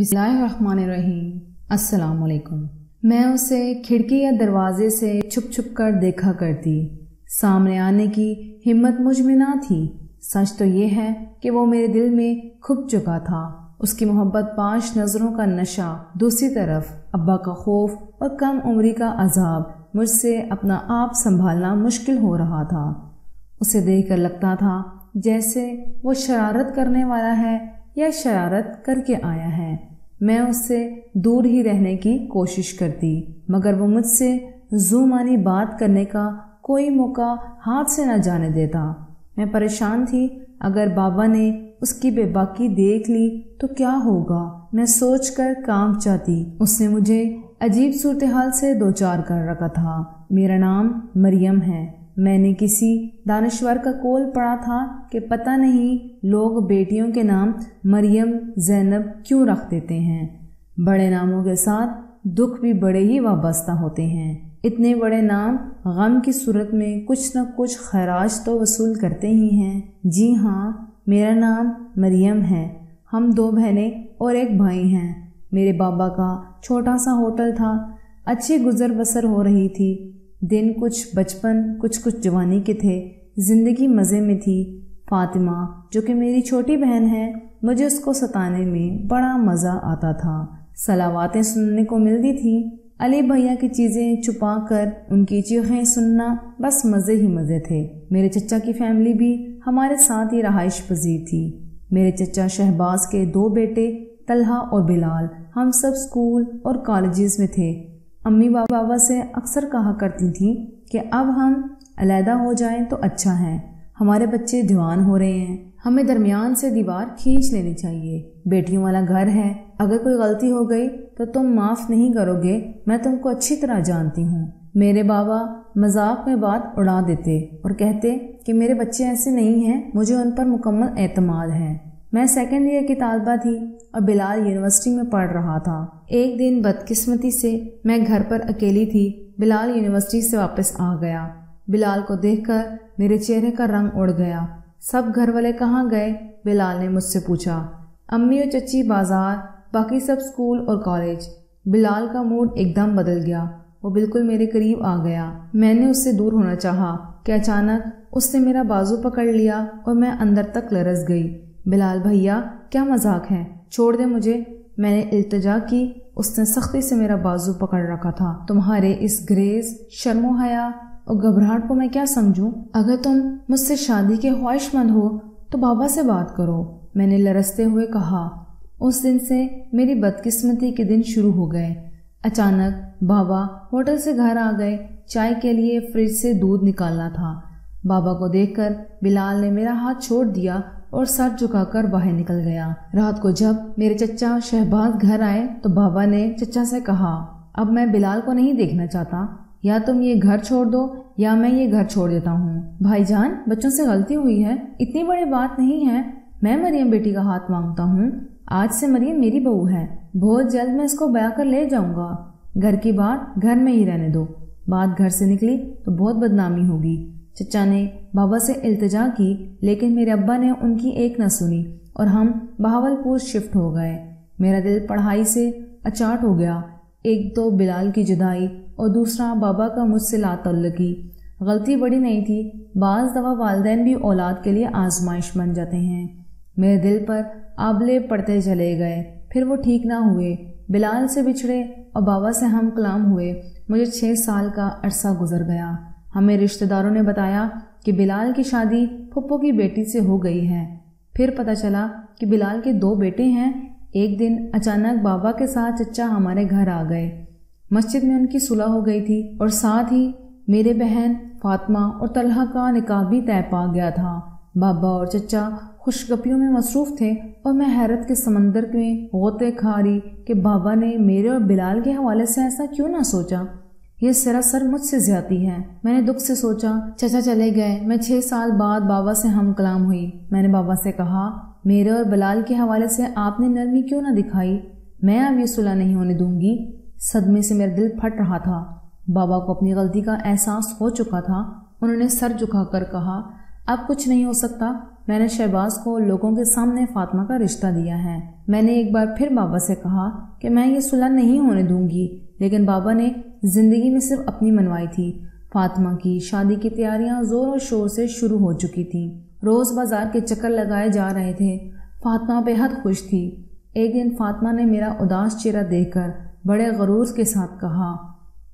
بسم اللہ الرحمن الرحیم۔ السلام علیکم۔ میں اسے کھڑکی یا دروازے سے چھپ چھپ کر دیکھا کرتی۔ سامنے آنے کی ہمت مجھ میں نہ تھی۔ سچ تو یہ ہے کہ وہ میرے دل میں کھپ چکا تھا۔ اس کی محبت پاش نظروں کا نشہ، دوسری طرف ابا کا خوف اور کم عمری کا عذاب، مجھ سے اپنا آپ سنبھالنا مشکل ہو رہا تھا۔ اسے دیکھ کر لگتا تھا جیسے وہ شرارت کرنے والا ہے یا شرارت کر کے آیا ہے۔ میں اس سے دور ہی رہنے کی کوشش کرتی، مگر وہ مجھ سے ذو معنی بات کرنے کا کوئی موقع ہاتھ سے نہ جانے دیتا۔ میں پریشان تھی، اگر بابا نے اس کی بے باکی دیکھ لی تو کیا ہوگا؟ میں سوچ کر کانپ جاتی۔ اس نے مجھے عجیب صورتحال سے دوچار کر رکھا تھا۔ میرا نام مریم ہے۔ میں نے کسی دانشور کا قول پڑھا تھا کہ پتہ نہیں لوگ بیٹیوں کے نام مریم، زینب کیوں رکھ دیتے ہیں۔ بڑے ناموں کے ساتھ دکھ بھی بڑے ہی وابستہ ہوتے ہیں۔ اتنے بڑے نام غم کی صورت میں کچھ نہ کچھ خراج تو وصول کرتے ہی ہیں۔ جی ہاں، میرا نام مریم ہے۔ ہم 2 بہنیں اور 1 بھائی ہیں۔ میرے بابا کا چھوٹا سا ہوٹل تھا۔ اچھی گزر بسر ہو رہی تھی۔ دن کچھ بچپن کچھ جوانی کے تھے۔ زندگی مزے میں تھی۔ فاطمہ جو کہ میری چھوٹی بہن ہے، مجھے اس کو ستانے میں بڑا مزہ آتا تھا۔ صلواتیں سننے کو ملتی تھی۔ علی بھیا کی چیزیں چھپا کر ان کی چیخیں سننا بس مزے ہی مزے تھے۔ میرے چچا کی فیملی بھی ہمارے ساتھ ہی رہائش پذیر تھی۔ میرے چچا شہباز کے 2 بیٹے طلحہ اور بلال، ہم سب اسکول اور کالجز میں تھے۔ امی بابا سے اکثر کہا کرتی تھیں کہ اب ہم علیحدہ ہو جائیں تو اچھا ہے، ہمارے بچے جوان ہو رہے ہیں، ہمیں درمیان سے دیوار کھینچ لینی چاہیے۔ بیٹیوں والا گھر ہے، اگر کوئی غلطی ہو گئی تو تم معاف نہیں کرو گے، میں تم کو اچھی طرح جانتی ہوں۔ میرے بابا مذاق میں بات اڑا دیتے اور کہتے کہ میرے بچے ایسے نہیں ہیں، مجھے ان پر مکمل اعتماد ہے۔ میں 2nd ایئر کی طالبہ تھی اور بلال یونیورسٹی میں پڑھ رہا تھا۔ ایک دن بدقسمتی سے میں گھر پر اکیلی تھی۔ بلال یونیورسٹی سے واپس آ گیا۔ بلال کو دیکھ کر میرے چہرے کا رنگ اڑ گیا۔ سب گھر والے کہاں گئے؟ بلال نے مجھ سے پوچھا۔ امی اور چچی بازار، باقی سب اسکول اور کالج۔ بلال کا موڈ ایک دم بدل گیا۔ وہ بالکل میرے قریب آ گیا۔ میں نے اس سے دور ہونا چاہا کہ اچانک اس نے میرا بازو پکڑ لیا اور میں اندر تک لرز گئی۔ بلال بھیا، کیا مذاق ہے؟ چھوڑ دے مجھے، میں نے التجا کی۔ اس نے سختی سے میرا بازو پکڑ رکھا تھا۔ تمہارے اس گریز، شرم و حیا اور گھبراہٹ کو میں کیا سمجھوں؟ اگر تم مجھ سے شادی کے خواہش مند ہو تو بابا سے بات کرو، میں نے لرزتے ہوئے کہا۔ اس دن سے میری بدقسمتی کے دن شروع ہو گئے۔ اچانک بابا ہوٹل سے گھر آ گئے۔ چائے کے لیے فریج سے دودھ نکالنا تھا۔ بابا کو دیکھ کر بلال نے میرا ہاتھ چھوڑ دیا اور سر جھکا کر باہر نکل گیا۔ رات کو جب میرے چچا شہباز گھر آئے تو بابا نے چچا سے کہا، اب میں بلال کو نہیں دیکھنا چاہتا، یا تم یہ گھر چھوڑ دو یا میں یہ گھر چھوڑ دیتا ہوں۔ بھائی جان، بچوں سے غلطی ہوئی ہے، اتنی بڑی بات نہیں ہے، میں مریم بیٹی کا ہاتھ مانگتا ہوں۔ آج سے مریم میری بہو ہے، بہت جلد میں اس کو بیاہ کر لے جاؤں گا۔ گھر کی بات گھر میں ہی رہنے دو، بات گھر سے نکلی تو بہت بدنامی ہوگی۔ چچا نے بابا سے التجا کی، لیکن میرے ابا نے ان کی ایک نہ سنی اور ہم بہاولپور شفٹ ہو گئے۔ میرا دل پڑھائی سے اچاٹ ہو گیا۔ ایک تو بلال کی جدائی اور دوسرا بابا کا مجھ سے لا تعلقی۔ غلطی بڑی نہیں تھی، بعض دفعہ والدین بھی اولاد کے لیے آزمائش بن جاتے ہیں۔ میرے دل پر آبلے پڑتے چلے گئے، پھر وہ ٹھیک نہ ہوئے۔ بلال سے بچھڑے اور بابا سے ہم کلام ہوئے۔ مجھے 6 سال کا عرصہ گزر گیا۔ ہمیں رشتہ داروں نے بتایا کہ بلال کی شادی پھپھو کی بیٹی سے ہو گئی ہے۔ پھر پتہ چلا کہ بلال کے 2 بیٹے ہیں۔ ایک دن اچانک بابا کے ساتھ چچا ہمارے گھر آ گئے۔ مسجد میں ان کی صلح ہو گئی تھی اور ساتھ ہی میرے بہن فاطمہ اور طلحہ کا نکاح بھی طے پا گیا تھا۔ بابا اور چچا خوشگپیوں میں مصروف تھے اور میں حیرت کے سمندر میں غوطے کھا رہی کہ بابا نے میرے اور بلال کے حوالے سے ایسا کیوں نہ سوچا۔ یہ سراسر مجھ سے زیادتی ہے۔ میں نے دکھ سے سوچا۔ چچا چلے گئے۔ میں 6 سال بعد بابا سے ہم کلام ہوئی۔ میں نے بابا سے کہا، میرے اور بلال کے حوالے سے آپ نے نرمی کیوں نہ دکھائی؟ میں اب یہ صلح نہیں ہونے دوں گی۔ صدمے سے میرا دل پھٹ رہا تھا۔ بابا کو اپنی غلطی کا احساس ہو چکا تھا۔ انہوں نے سر جھکا کر کہا، اب کچھ نہیں ہو سکتا، میں نے شہباز کو لوگوں کے سامنے فاطمہ کا رشتہ دیا ہے۔ میں نے ایک بار پھر بابا سے کہا کہ میں یہ صلح نہیں ہونے دوں گی، لیکن بابا نے زندگی میں صرف اپنی منوائی تھی۔ فاطمہ کی شادی کی تیاریاں زور و شور سے شروع ہو چکی تھیں۔ روز بازار کے چکر لگائے جا رہے تھے۔ فاطمہ بے حد خوش تھی۔ ایک دن فاطمہ نے میرا اداس چہرہ دیکھ کر بڑے غرور کے ساتھ کہا،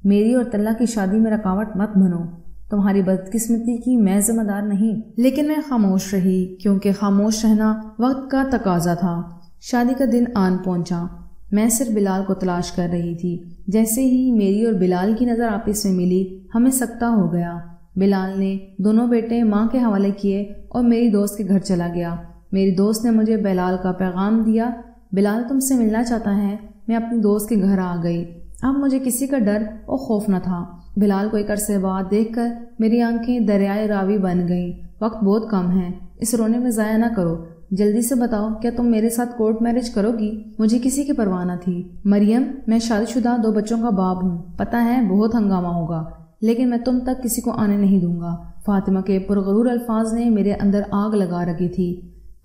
میری اور طلحہ کی شادی میں رکاوٹ مت بنو، تمہاری بدقسمتی کی میں ذمہ دار نہیں۔ لیکن میں خاموش رہی، کیونکہ خاموش رہنا وقت کا تقاضا تھا۔ شادی کا دن آن پہنچا۔ میں صرف بلال کو تلاش کر رہی تھی۔ جیسے ہی میری اور بلال کی نظر آپس میں ملی، ہمیں سکتہ ہو گیا۔ بلال نے دونوں بیٹے ماں کے حوالے کیے اور میری دوست کے گھر چلا گیا۔ میری دوست نے مجھے بلال کا پیغام دیا، بلال تم سے ملنا چاہتا ہے۔ میں اپنی دوست کے گھر آ گئی۔ اب مجھے کسی کا ڈر اور خوف نہ تھا۔ بلال کو ایک عرصے بعد دیکھ کر میری آنکھیں دریائے راوی بن گئیں۔ وقت بہت کم ہے، اس رونے میں ضائع نہ کرو۔ جلدی سے بتاؤ، کیا تم میرے ساتھ کورٹ میرج کرو گی؟ مجھے کسی کی پرواہ نہ تھی۔ مریم، میں شادی شدہ 2 بچوں کا باپ ہوں۔ پتہ ہے بہت ہنگامہ ہوگا، لیکن میں تم تک کسی کو آنے نہیں دوں گا۔ فاطمہ کے پرغرور الفاظ نے میرے اندر آگ لگا رکھی تھی۔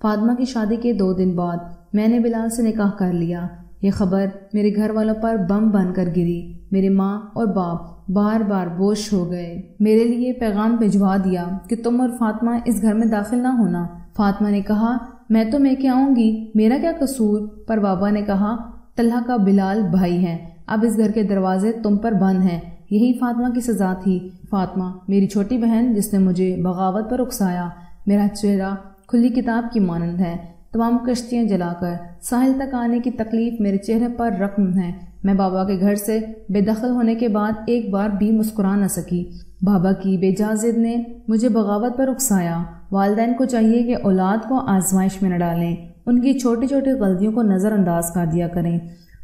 فاطمہ کی شادی کے 2 دن بعد میں نے بلال سے نکاح کر لیا۔ یہ خبر میرے گھر والوں پر بم بن کر گری۔ میرے ماں اور باپ بار بار بوش ہو گئے۔ میرے لیے پیغام بھجوا دیا کہ تم اور فاطمہ اس گھر میں داخل نہ ہونا۔ فاطمہ نے کہا، میں تو میں کے آؤں گی، میرا کیا قصور؟ پر بابا نے کہا، طلحہ کا بلال بھائی ہے، اب اس گھر کے دروازے تم پر بند ہیں۔ یہی فاطمہ کی سزا تھی۔ فاطمہ میری چھوٹی بہن جس نے مجھے بغاوت پر اکسایا۔ میرا چہرہ کھلی کتاب کی مانند ہے۔ تمام کشتیاں جلا کر ساحل تک آنے کی تکلیف میرے چہرے پر رقم ہے۔ میں بابا کے گھر سے بے دخل ہونے کے بعد ایک بار بھی مسکرا نہ سکی۔ بابا کی بے جا ضد نے مجھے بغاوت پر اکسایا۔ والدین کو چاہیے کہ اولاد کو آزمائش میں نہ ڈالیں، ان کی چھوٹی چھوٹی غلطیوں کو نظر انداز کر دیا کریں۔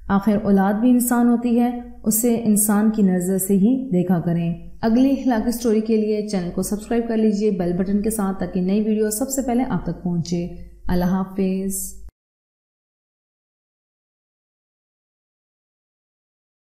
آخر اولاد بھی انسان ہوتی ہے، اسے انسان کی نظر سے ہی دیکھا کریں۔ اگلی اخلاقی سٹوری کے لیے چینل کو سبسکرائب کر لیجئے بیل بٹن کے ساتھ، تاکہ نئی ویڈیو سب سے پہلے آپ تک پہنچے۔ اللہ حافظ۔